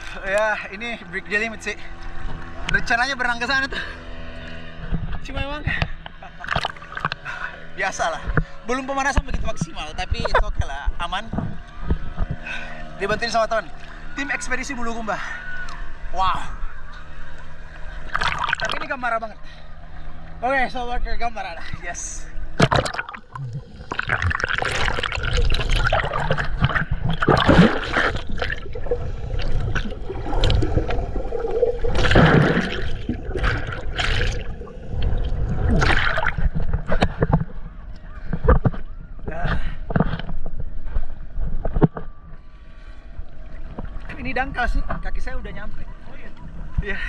Ya, ini break the limit sih. Rencananya berenang ke sana tuh. Cuma memang biasalah. Belum pemanasan begitu maksimal, tapi itu oke lah, aman. Dibantuin sama teman. Tim Ekspedisi Bulukumba. Wow. Tapi ini gambar banget. Oke, sobat ke gambar ada. Yes. Ini dangkal sih, kaki saya udah nyampe. Oh iya. Iya.